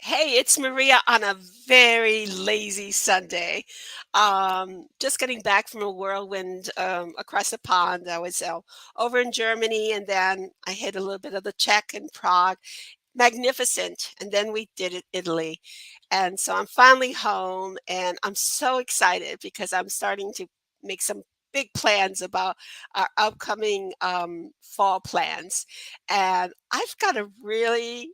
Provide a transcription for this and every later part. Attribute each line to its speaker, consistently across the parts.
Speaker 1: Hey, it's Maria on a very lazy Sunday. Just getting back from a whirlwind across the pond. I was over in Germany, and then I hit a little bit of the Czech and Prague. Magnificent. And then we did it Italy. And so I'm finally home, and I'm so excited because I'm starting to make some big plans about our upcoming fall plans. And I've got a really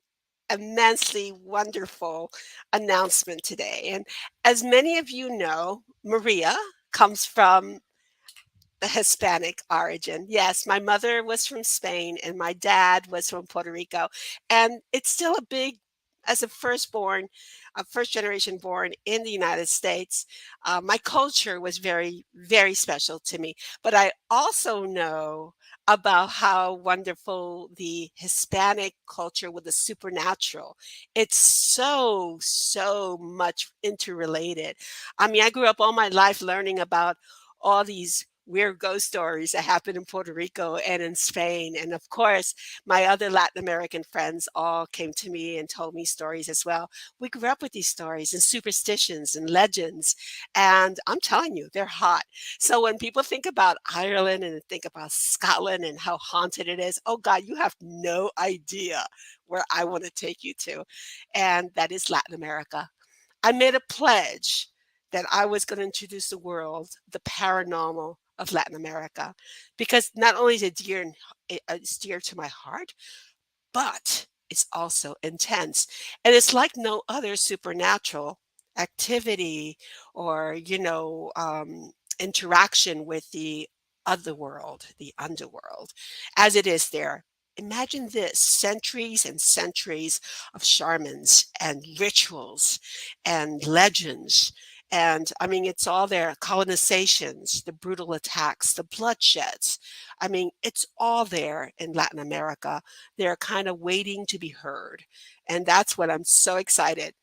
Speaker 1: immensely wonderful announcement today. And as many of you know, Maria comes from the Hispanic origin. Yes, my mother was from Spain and my dad was from Puerto Rico. And it's still a big, as a firstborn, a first generation born in the United States, my culture was very, very special to me. But I also know about how wonderful the Hispanic culture with the supernatural. It's so, so much interrelated. I mean, I grew up all my life learning about all these weird ghost stories that happen in Puerto Rico and in Spain. And of course, my other Latin American friends all came to me and told me stories as well. We grew up with these stories and superstitions and legends. And I'm telling you, they're hot. So when people think about Ireland and think about Scotland and how haunted it is, oh God, you have no idea where I want to take you to. And that is Latin America. I made a pledge that I was going to introduce the world the paranormal of Latin America because not only is it it's dear to my heart, but it's also intense. And it's like no other supernatural activity or, interaction with the other world, the underworld, as it is there. Imagine this centuries and centuries of shamans and rituals and legends. And I mean, it's all there colonizations, the brutal attacks, the bloodsheds. I mean, it's all there in Latin America. They're kind of waiting to be heard. And that's what I'm so excited.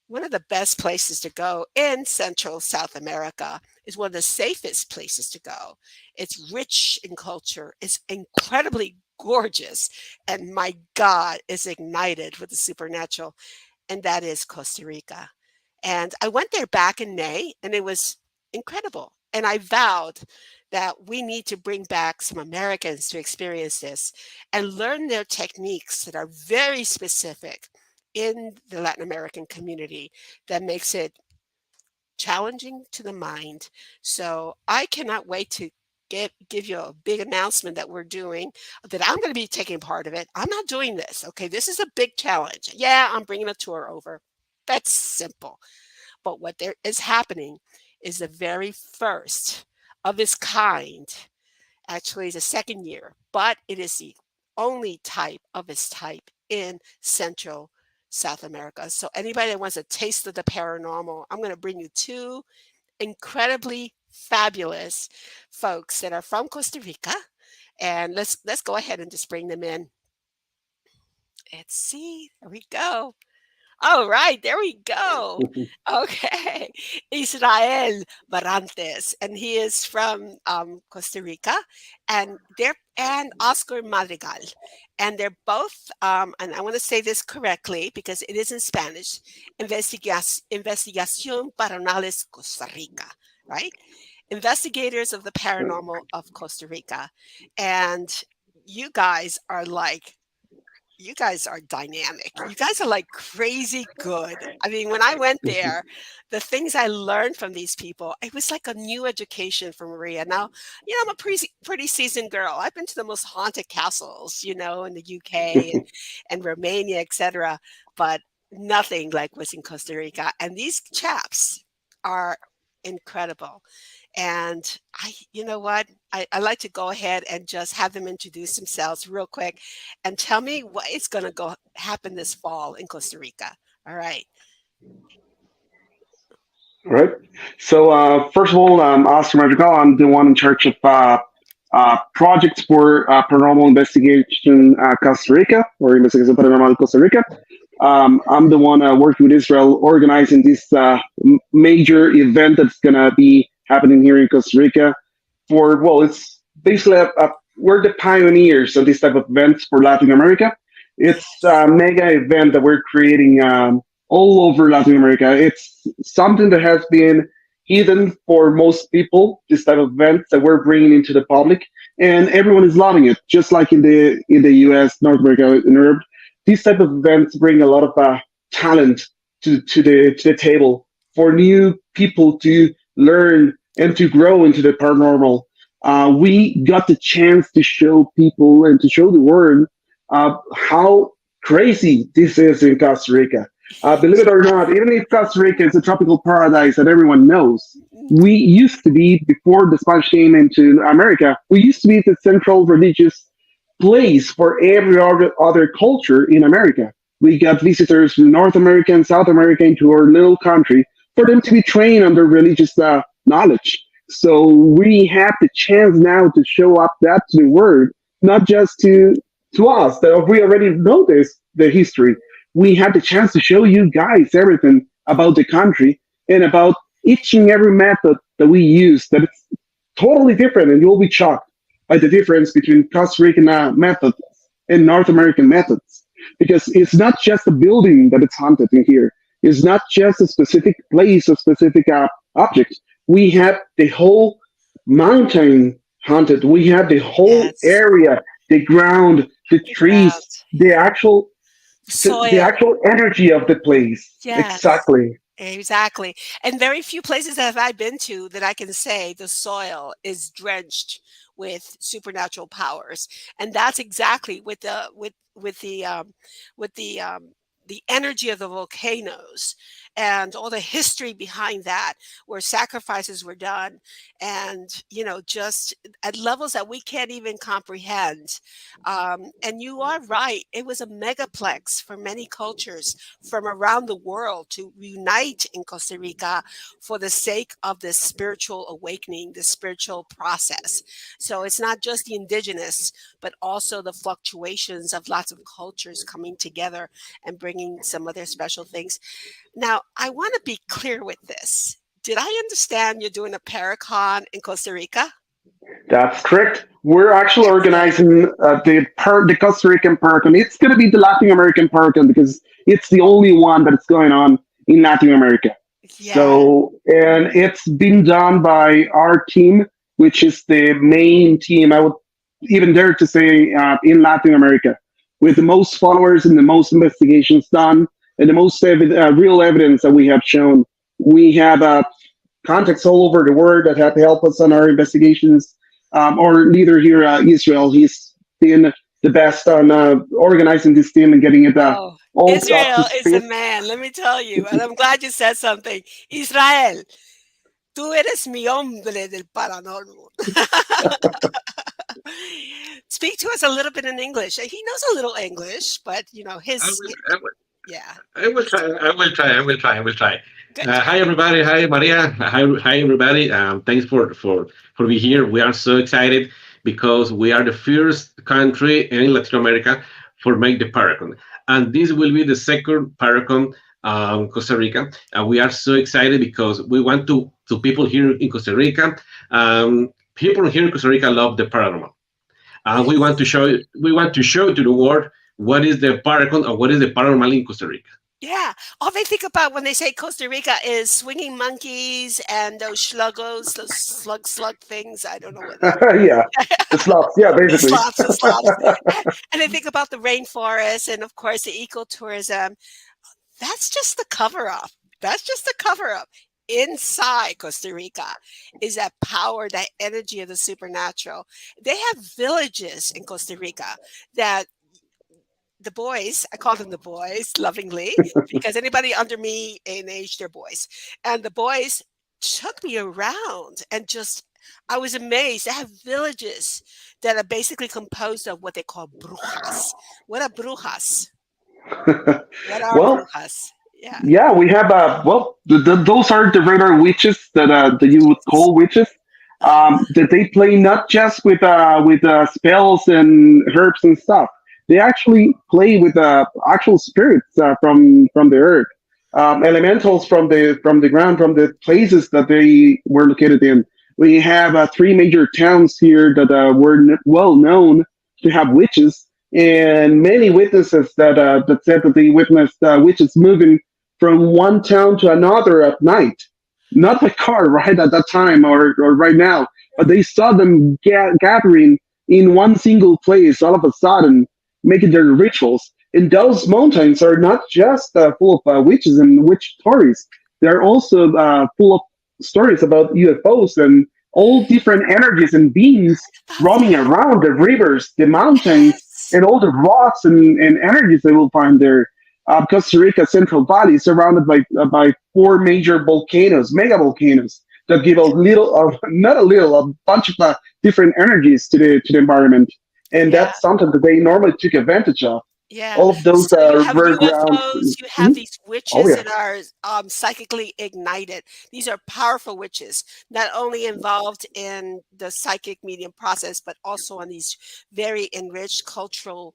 Speaker 1: One of the best places to go in Central South America is one of the safest places to go. It's rich in culture, it's incredibly gorgeous, and my God is ignited with the supernatural, and that is Costa Rica. And I went there back in May, and it was incredible. And I vowed that we need to bring back some Americans to experience this and learn their techniques that are very specific in the Latin American community that makes it challenging to the mind. So I cannot wait to give you a big announcement that we're doing that I'm going to be taking part of it. I'm not doing this. Okay, this is a big challenge. Yeah, I'm bringing a tour over. That's simple. But what there is happening is the very first of its kind. Actually, it's a second year, but it is the only type of its type in Central South America. So anybody that wants a taste of the paranormal, I'm going to bring you two incredibly fabulous folks that are from Costa Rica, and let's go ahead and just bring them in. Let's see. There we go. All right, there we go. Okay. Israel Barantes, and he is from Costa Rica, and Oscar Madrigal, and they're both, and I want to say this correctly because it is in Spanish, Investigación Paranormales Costa Rica, right? Investigators of the Paranormal of Costa Rica, and you guys are like you guys are dynamic. You guys are like crazy good. I mean, when I went there, the things I learned from these people, it was like a new education for Maria. Now, I'm a pretty seasoned girl. I've been to the most haunted castles, in the UK and Romania, etc. But nothing like what's in Costa Rica. And these chaps are incredible. And you know what? I like to go ahead and just have them introduce themselves real quick and tell me what is going to go happen this fall in Costa Rica. All right.
Speaker 2: All right. So first of all, I'm Oscar Madrigal. I'm the one in charge of projects for paranormal investigation Costa Rica or Investigación Paranormal Costa Rica. I'm the one working with Israel organizing this major event that's going to be happening here in Costa Rica. It's basically we're the pioneers of this type of events for Latin America. It's a mega event that we're creating. all over Latin America. It's something that has been hidden for most people. This type of events that we're bringing into the public, and everyone is loving it. Just like in the U.S., North America, and Europe, these type of events bring a lot of talent to the table for new people to learn and to grow into the paranormal. We got the chance to show people and to show the world how crazy this is in Costa Rica. Believe it or not, even if Costa Rica is a tropical paradise that everyone knows, we used to be, before the Spanish came into America, we used to be the central religious place for every other culture in America. We got visitors from North America and South America into our little country for them to be trained on their religious knowledge. So we have the chance now to show up that to the world, not just to us that we already know the history. We have the chance to show you guys everything about the country and about each and every method that we use. That it's totally different, and you'll be shocked by the difference between Costa Rican methods and North American methods. Because it's not just a building that it's haunted in here. It's not just a specific place, a specific object. We have the whole mountain haunted. We have the whole
Speaker 1: Yes.
Speaker 2: area, the ground, the
Speaker 1: The
Speaker 2: trees,
Speaker 1: ground,
Speaker 2: the actual the
Speaker 1: soil.
Speaker 2: actual energy of the place.
Speaker 1: Yes.
Speaker 2: Exactly.
Speaker 1: Exactly. And very few places have I been to that I can say the soil is drenched with supernatural powers. And that's exactly with the energy of the volcanoes and all the history behind that, where sacrifices were done, and just at levels that we can't even comprehend. And you are right, it was a megaplex for many cultures from around the world to unite in Costa Rica for the sake of this spiritual awakening, this spiritual process. So it's not just the indigenous, but also the fluctuations of lots of cultures coming together and bringing some of their special things. Now, I want to be clear with this. Did I understand you're doing a Paracon in Costa Rica?
Speaker 2: That's correct. We're actually
Speaker 1: Excellent.
Speaker 2: organizing the Costa Rican Paracon. It's going to be the Latin American Paracon because it's the only one that's going on in Latin America.
Speaker 1: Yeah.
Speaker 2: So, and it's been done by our team, which is the main team, I would even dare to say, in Latin America, with the most followers and the most investigations done and the most real evidence that we have shown. We have contacts all over the world that have helped us on our investigations. Our leader here, Israel, he's been the best on organizing this team and getting it
Speaker 1: Oh,
Speaker 2: all up to
Speaker 1: Israel is the
Speaker 2: speed.
Speaker 1: man, let me tell you. And I'm glad you said something. Israel, tú eres mi hombre del paranormal. Speak to us a little bit in English. He knows a little English, but
Speaker 3: I
Speaker 1: his,
Speaker 3: will,
Speaker 1: yeah,
Speaker 3: I will try. I will try. I will try. I will try.
Speaker 1: good.
Speaker 3: Hi everybody. Hi Maria. Hi everybody. Thanks for being here. We are so excited because we are the first country in Latin America for make the Paracon, and this will be the second Paracon Costa Rica. And we are so excited because we want to people here in Costa Rica. People here in Costa Rica love the paranormal.
Speaker 1: Yes.
Speaker 3: We want to show to the world what is the Paracon and what is the paranormal in Costa Rica.
Speaker 1: Yeah. All they think about when they say Costa Rica is swinging monkeys and those sluggos, those slug things. I don't know what they
Speaker 2: Yeah, the slots. Yeah, basically.
Speaker 1: the sloths. And they think about the rainforest and of course the ecotourism. That's just the cover up. That's just the cover up. Inside Costa Rica is that power, that energy of the supernatural. They have villages in Costa Rica that the boys, I call them the boys lovingly, because anybody under me in age, they're boys. And the boys took me around and just, I was amazed. They have villages that are basically composed of what they call brujas. What are brujas? What are
Speaker 2: Well,
Speaker 1: brujas? Yeah.
Speaker 2: yeah, we have well, those are the regular witches that you would call witches. That they play not just with spells and herbs and stuff. They actually play with actual spirits from the earth, elementals from the ground, from the places that they were located in. We have three major towns here that were well known to have witches, and many witnesses that said that they witnessed witches moving from one town to another at night, not by car, right at that time or right now, but they saw them gathering in one single place all of a sudden, making their rituals. And those mountains are not just full of witches and witch stories. They're also full of stories about UFOs and all different energies and beings
Speaker 1: About
Speaker 2: roaming
Speaker 1: that.
Speaker 2: around the rivers, the mountains,
Speaker 1: Yes.
Speaker 2: and all the rocks and energies they will find there. Costa Rica Central Valley is surrounded by four major volcanoes, mega volcanoes that give a little, not a little, a bunch of different energies to the environment, and
Speaker 1: Yeah.
Speaker 2: that's something that they normally took advantage of.
Speaker 1: Yeah.
Speaker 2: All of those
Speaker 1: So you have
Speaker 2: rare grounds.
Speaker 1: UFOs, you have
Speaker 2: Mhm.
Speaker 1: these
Speaker 2: Oh
Speaker 1: witches
Speaker 2: yeah,
Speaker 1: that are psychically ignited. These are powerful witches, not only involved in the psychic medium process, but also on these very enriched cultural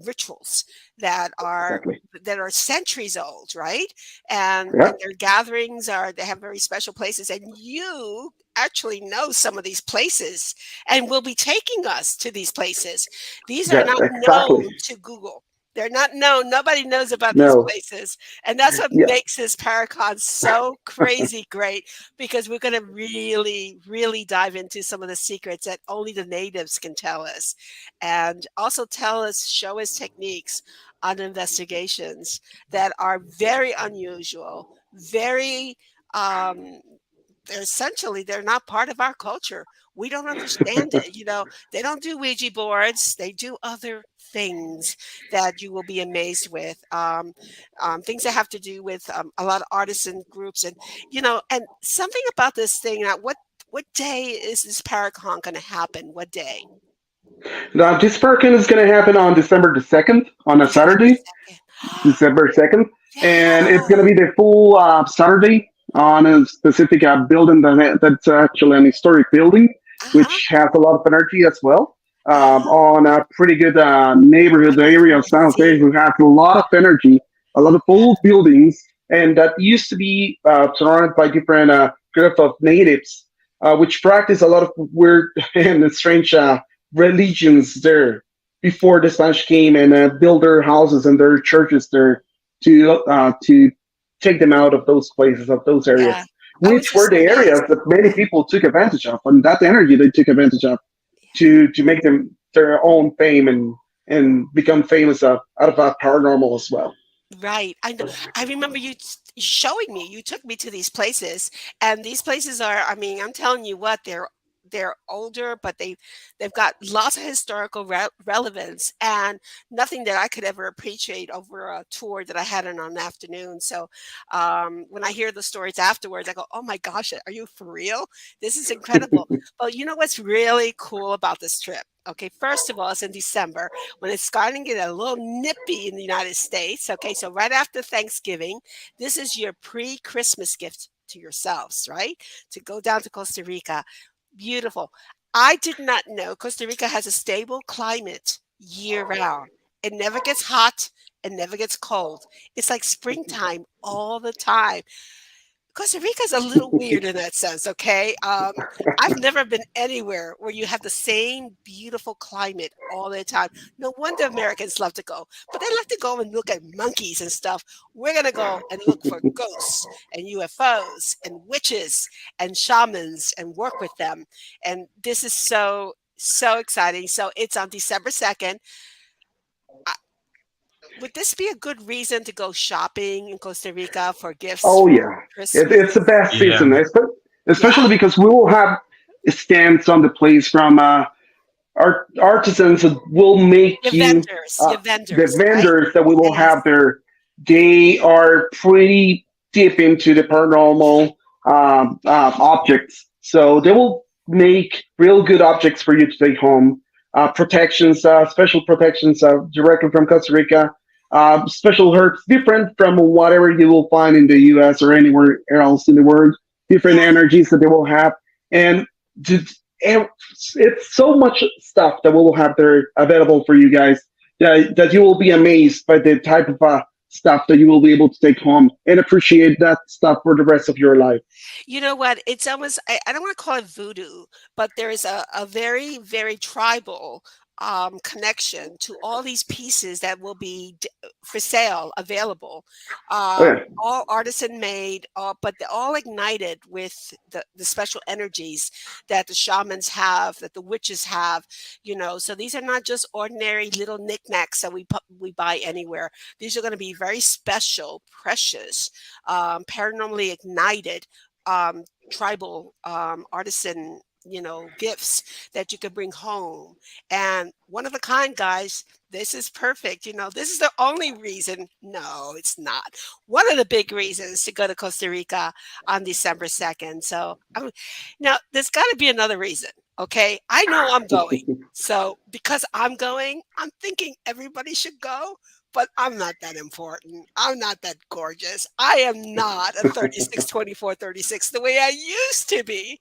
Speaker 1: rituals that are
Speaker 2: exactly.
Speaker 1: that are centuries old, right? And
Speaker 2: Yeah,
Speaker 1: their gatherings are they have very special places, and you actually know some of these places and will be taking us to these places. These are
Speaker 2: yes,
Speaker 1: not
Speaker 2: exactly.
Speaker 1: known to Google. They're not known. Nobody knows about these
Speaker 2: No,
Speaker 1: places. And that's what
Speaker 2: yeah,
Speaker 1: makes this Paracon so crazy great because we're going to really, really dive into some of the secrets that only the natives can tell us and also tell us, show us techniques on investigations that are very unusual, very um, they're not part of our culture. We don't understand it. They don't do Ouija boards. They do other things that you will be amazed with. Things that have to do with a lot of artisan groups, and something about this thing. Now, what day is this Paracon going to happen? What day?
Speaker 2: now this Hurricane is going to happen on December the 2nd, on a
Speaker 1: December
Speaker 2: Saturday,
Speaker 1: 2nd.
Speaker 2: December 2nd, and it's going to
Speaker 1: Yeah.
Speaker 2: be the full Saturday on a specific building that's actually an historic building,
Speaker 1: Uh-huh.
Speaker 2: which has a lot of energy as well.
Speaker 1: Uh-huh.
Speaker 2: On a pretty good neighborhood area of San Jose,
Speaker 1: See?
Speaker 2: who has a lot of energy, a lot of old buildings, and that used to be surrounded by different group of natives, which practice a lot of weird and strange religions there before the Spanish came and built their houses and their churches there to take them out of those places, of those areas,
Speaker 1: Yeah. I was
Speaker 2: which were
Speaker 1: just
Speaker 2: the areas
Speaker 1: amazed.
Speaker 2: that many people took advantage of, and that energy they took advantage of to make them their own fame and become famous out of paranormal as well.
Speaker 1: Right. I know. I remember you showing me. You took me to these places, and these places are. I mean, I'm telling you what, they're older, but they've got lots of historical relevance and nothing that I could ever appreciate over a tour that I had in an afternoon. So when I hear the stories afterwards, I go, "Oh my gosh, are you for real? This is incredible." But you know what's really cool about this trip? Okay, first of all, it's in December when it's starting to get a little nippy in the United States. Okay, so right after Thanksgiving, this is your pre-Christmas gift to yourselves, right? To go down to Costa Rica. Beautiful. I did not know Costa Rica has a stable climate year round. It never gets hot, it never gets cold. It's like springtime all the time. Costa Rica's a little weird in that sense, okay? I've never been anywhere where you have the same beautiful climate all the time. No wonder Americans love to go, but they love to go and look at monkeys and stuff. We're gonna go and look for ghosts and UFOs and witches and shamans and work with them. And this is so, so exciting. So it's on December 2nd. Uh, Would this be a good reason to go shopping in Costa Rica for gifts
Speaker 2: Oh
Speaker 1: for
Speaker 2: yeah,
Speaker 1: Christmas?
Speaker 2: it's the best
Speaker 3: Yeah.
Speaker 2: season,
Speaker 1: Yeah.
Speaker 2: especially because we will have stands on the place from artisans that will make you
Speaker 1: Your
Speaker 2: the
Speaker 1: vendors, right?
Speaker 2: vendors that we will
Speaker 1: Yes.
Speaker 2: have there. They are pretty deep into the paranormal objects, so they will make real good objects for you to take home. Protections, special protections directly from Costa Rica. Special herbs different from whatever you will find in the U.S. or anywhere else in the world. Different
Speaker 1: Yeah.
Speaker 2: energies that they will have, and and it's so much stuff that we will have there available for you guys that you will be amazed by the type of stuff that you will be able to take home and appreciate that stuff for the rest of your life.
Speaker 1: You know what? It's almost, I don't want to call it voodoo, but there is a very, very tribal connection to all these pieces that will be for sale available,
Speaker 2: Oh yeah.
Speaker 1: all artisan made, but they're all ignited with the special energies that the shamans have, that the witches have, so these are not just ordinary little knickknacks that we buy anywhere. These are going to be very special, precious, paranormally ignited, tribal, artisan, gifts that you can bring home. And one of a kind, guys. This is perfect. This is the only reason. No, it's not. One of the big reasons to go to Costa Rica on December 2nd. So, now there's got to be another reason. Okay. I know I'm going. So, because I'm going, I'm thinking everybody should go. But I'm not that important. I'm not that gorgeous. I am not a 36, 24, 36 the way I used to be.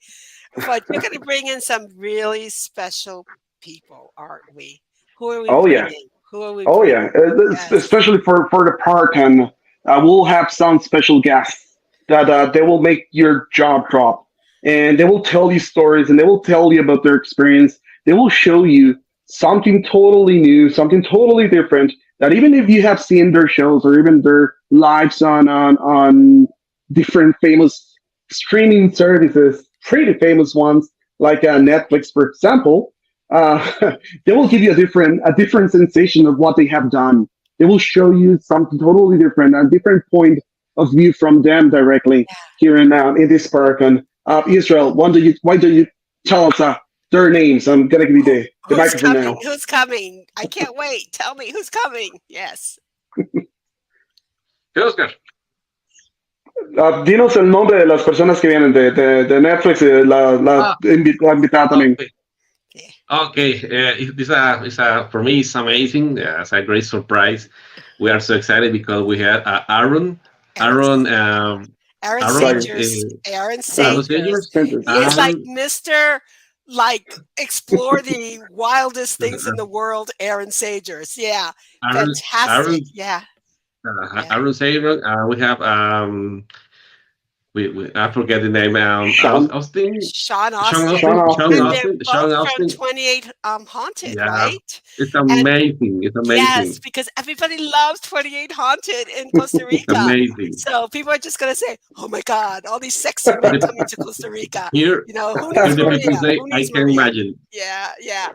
Speaker 1: But you're going to bring in some really special people, aren't we? Who are we
Speaker 2: Oh yeah.
Speaker 1: bringing? Who are we
Speaker 2: Oh
Speaker 1: bringing?
Speaker 2: yeah.
Speaker 1: Yes.
Speaker 2: Especially for the park, and we'll have some special guests that they will make your jaw drop, and they will tell you stories, and they will tell you about their experience. They will show you something totally new, something totally different. That even if you have seen their shows or even their lives on different famous streaming services, pretty famous ones like Netflix, for example, they will give you a different sensation of what they have done. They will show you something totally different, a different point of view from them directly here in this park. And Israel, why don't you tell us their names? I'm gonna give you the
Speaker 1: Who's
Speaker 2: microphone
Speaker 1: coming?
Speaker 2: now.
Speaker 1: Who's coming? I can't wait. Tell me who's coming. Yes.
Speaker 3: Oscar.
Speaker 2: Dinos el nombre de las personas que vienen de Netflix,
Speaker 3: Ah,
Speaker 2: la invitada también.
Speaker 3: okay. Okay, it's a for me it's amazing. It's a great surprise. We are so excited because we had Aaron,
Speaker 1: Aaron,
Speaker 3: Aaron,
Speaker 1: Aaron
Speaker 3: Aaron,
Speaker 2: Right.
Speaker 1: Sagers. Aaron
Speaker 2: Yeah.
Speaker 3: Aaron
Speaker 1: Sagers.
Speaker 3: Sagers,
Speaker 2: Centers.
Speaker 1: He is like
Speaker 3: Aaron,
Speaker 1: Mr. Like explore the wildest things in the world, Aaron Sagers. Yeah.
Speaker 3: Aaron,
Speaker 1: Fantastic.
Speaker 3: Aaron,
Speaker 1: Yeah. Yeah.
Speaker 3: Aaron Sagers. We have we I forget the name.
Speaker 2: Sean.
Speaker 3: I was thinking
Speaker 1: Sean
Speaker 3: Sean
Speaker 1: Austin.
Speaker 2: Sean
Speaker 3: Austin, Sean
Speaker 1: And
Speaker 2: Austin.
Speaker 1: they're
Speaker 3: Austin, Sean
Speaker 1: both from
Speaker 3: Austin.
Speaker 1: 28 Haunted,
Speaker 3: Yeah,
Speaker 1: right?
Speaker 3: it's
Speaker 1: And
Speaker 3: amazing. It's
Speaker 1: yes,
Speaker 3: amazing.
Speaker 1: because everybody loves 28 Haunted in Costa
Speaker 3: It's
Speaker 1: Rica.
Speaker 3: amazing.
Speaker 1: So people are just gonna say, "Oh my God, all these sexy men coming to Costa Rica."
Speaker 3: Here,
Speaker 1: Who
Speaker 3: here
Speaker 1: needs
Speaker 3: the people
Speaker 1: Maria?
Speaker 3: say,
Speaker 1: Who
Speaker 3: I
Speaker 1: needs
Speaker 3: can
Speaker 1: Maria?
Speaker 3: imagine.
Speaker 1: Yeah, yeah.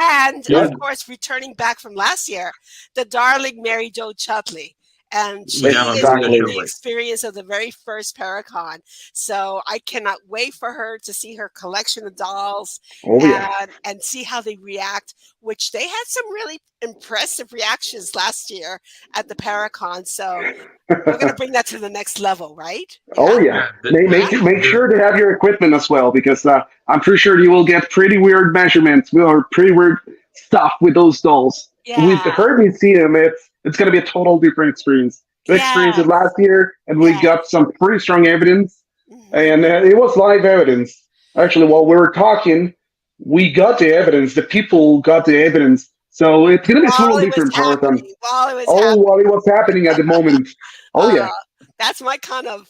Speaker 1: And
Speaker 3: Here,
Speaker 1: of
Speaker 2: Yeah.
Speaker 1: course, returning back from last year, the darling Mary Jo Chutley. And
Speaker 3: we
Speaker 1: she
Speaker 3: have a
Speaker 1: is bringing
Speaker 3: signature
Speaker 2: Exactly.
Speaker 1: the
Speaker 3: way.
Speaker 1: experience of the very first Paracon. So I cannot wait for her to see her collection of dolls
Speaker 2: Oh yeah.
Speaker 1: and see how they react, which they had some really impressive reactions last year at the Paracon. So we're going to bring that to the next level, right?
Speaker 2: Oh
Speaker 1: Yeah.
Speaker 2: yeah.
Speaker 3: Yeah,
Speaker 2: Make
Speaker 3: the,
Speaker 2: sure to have your equipment as well, because I'm pretty sure you will get pretty weird measurements or pretty weird stuff with those dolls. With the
Speaker 1: Yeah.
Speaker 2: Herb Museum, it's gonna be a total different experience. We experienced it
Speaker 1: Yes.
Speaker 2: last year, and we
Speaker 1: Yes.
Speaker 2: got some pretty strong evidence,
Speaker 1: Mhm.
Speaker 2: and it was live evidence. Actually, while we were talking, we got the evidence. The people got the evidence. So it's gonna be a
Speaker 1: While
Speaker 2: total
Speaker 1: it was
Speaker 2: different person.
Speaker 1: happening, while it was
Speaker 2: Oh,
Speaker 1: happening.
Speaker 2: while it was happening at the moment. Oh
Speaker 1: Uh,
Speaker 2: yeah.
Speaker 1: that's my kind of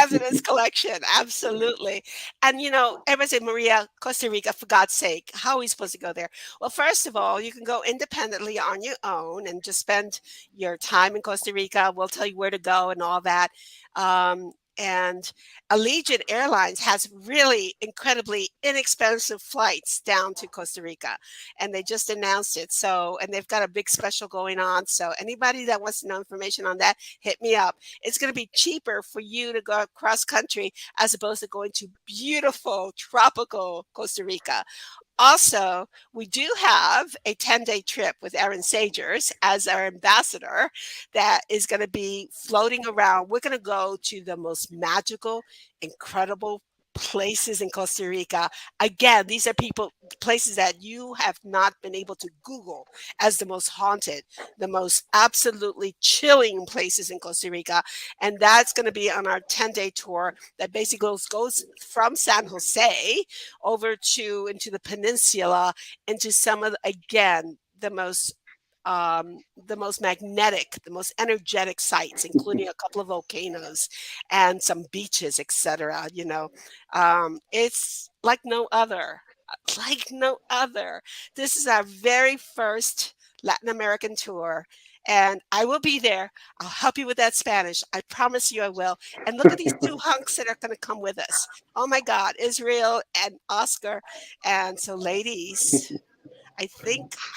Speaker 1: evidence collection. Absolutely. And everybody say, Maria, Costa Rica, for God's sake, how are we supposed to go there? Well, first of all, you can go independently on your own and just spend your time in Costa Rica. We'll tell you where to go and all that. And Allegiant Airlines has really incredibly inexpensive flights down to Costa Rica, and they just announced it. So, and they've got a big special going on. So, anybody that wants to know information on that, hit me up. It's going to be cheaper for you to go cross country as opposed to going to beautiful tropical Costa Rica. Also, we do have a 10-day trip with Aaron Sagers as our ambassador that is going to be floating around. We're going to go to the most magical, incredible places in Costa Rica. Again, these are places that you have not been able to Google as the most haunted, the most absolutely chilling places in Costa Rica. And that's going to be on our 10-day tour that basically goes from San Jose over to into the peninsula, into some of again the most magnetic, the most energetic sites, including a couple of volcanoes and some beaches, etc. It's like no other. like no other. This is our very first Latin American tour, and I will be there. I'll help you with that Spanish. I promise you I will. And look at these two hunks that are going to come with us. Oh my God, Israel and Oscar. And so, ladies, I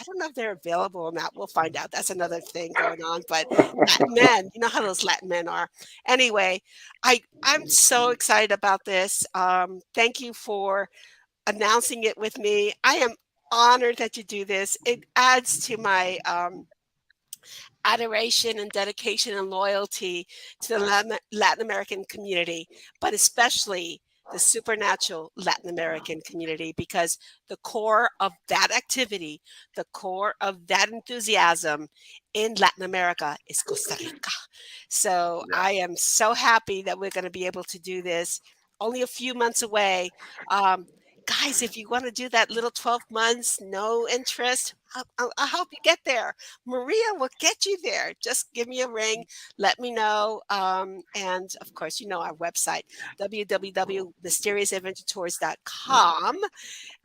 Speaker 1: don't know if they're available or not. We'll find out. That's another thing going on. But Latin men, you know how those Latin men are. Anyway, I'm so excited about this. Thank you for announcing it with me. I am honored that you do this. It adds to my adoration and dedication and loyalty to the Latin American community, but especially the supernatural Latin American community, because the core of that activity, the core of that enthusiasm in Latin America is Costa Rica. So I am so happy that we're going to be able to do this. Only a few months away. Guys, if you want to do that little 12 months, no interest, I'll help you get there. Maria will get you there. Just give me a ring. Let me know. And of course, you know our website, www.mysteriousadventuretours.com.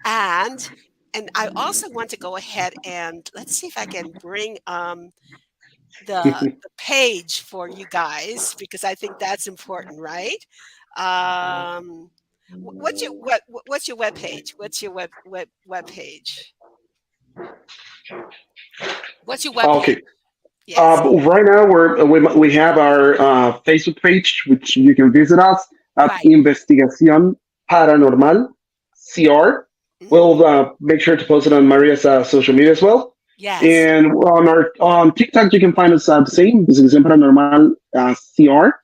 Speaker 1: And I also want to go ahead and let's see if I can bring the page for you guys, because I think that's important, right? What's your web page? What's your web page? What's your web page?
Speaker 2: Okay.
Speaker 1: Yes.
Speaker 2: Right now, we have our Facebook page, which you can visit us at
Speaker 1: Right.
Speaker 2: Investigación Paranormal CR. We'll
Speaker 1: Mm,
Speaker 2: make sure to post it on Maria's social media as well.
Speaker 1: yes.
Speaker 2: And on TikTok, you can find us the same, Investigación Paranormal CR,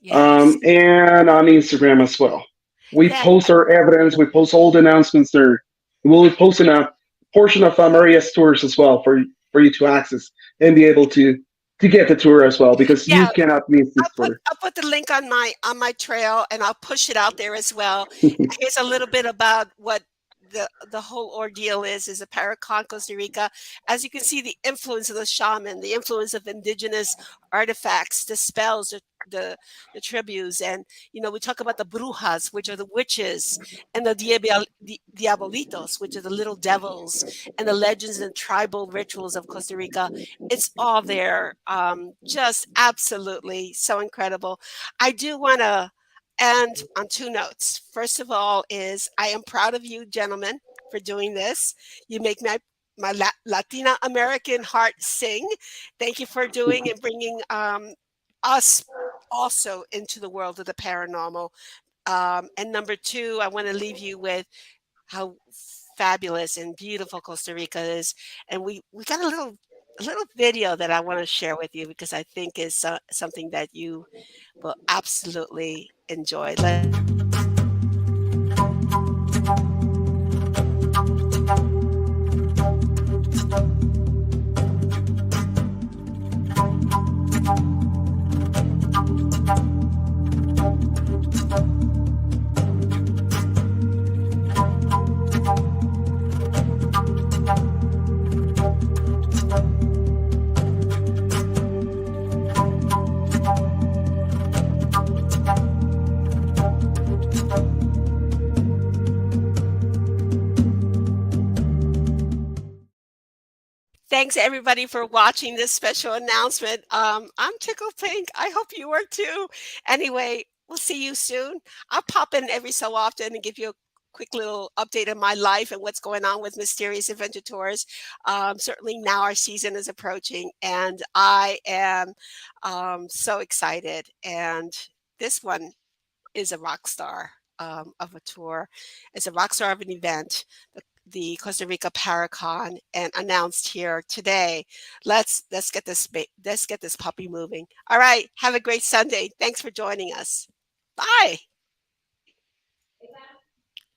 Speaker 1: Yes.
Speaker 2: and on Instagram as well. We
Speaker 1: Yeah.
Speaker 2: post our evidence. We post all the announcements there. We'll be posting a portion of Maria's tours as well for you to access and be able to get the tour as well, because you
Speaker 1: Yeah.
Speaker 2: cannot miss this tour.
Speaker 1: I'll put the link on my trail, and I'll push it out there as well. Here's a little bit about what the whole ordeal is a Paracon Costa Rica. As you can see, the influence of the shaman, the influence of indigenous artifacts, the spells, the tributes, and we talk about the brujas, which are the witches, and the diabolitos, which are the little devils, and the legends and tribal rituals of Costa Rica. It's all there. Just absolutely so incredible. I do want to end on two notes. First of all, is I am proud of you, gentlemen, for doing this. You make my Latina American heart sing. Thank you for doing and bringing us also into the world of the paranormal. And number two, I want to leave you with how fabulous and beautiful Costa Rica is. And we got a little video that I want to share with you, because I think is something that you will absolutely enjoy. Thanks everybody for watching this special announcement. I'm tickled pink. I hope you are too. Anyway, we'll see you soon. I'll pop in every so often and give you a quick little update of my life and what's going on with Mysterious Adventure Tours. Certainly now our season is approaching, and I am so excited. And this one is a rock star of a tour. It's a rock star of an event. The Costa Rica Paracon, and announced here today. Let's get this puppy moving. All right, have a great Sunday. Thanks for joining us. Bye.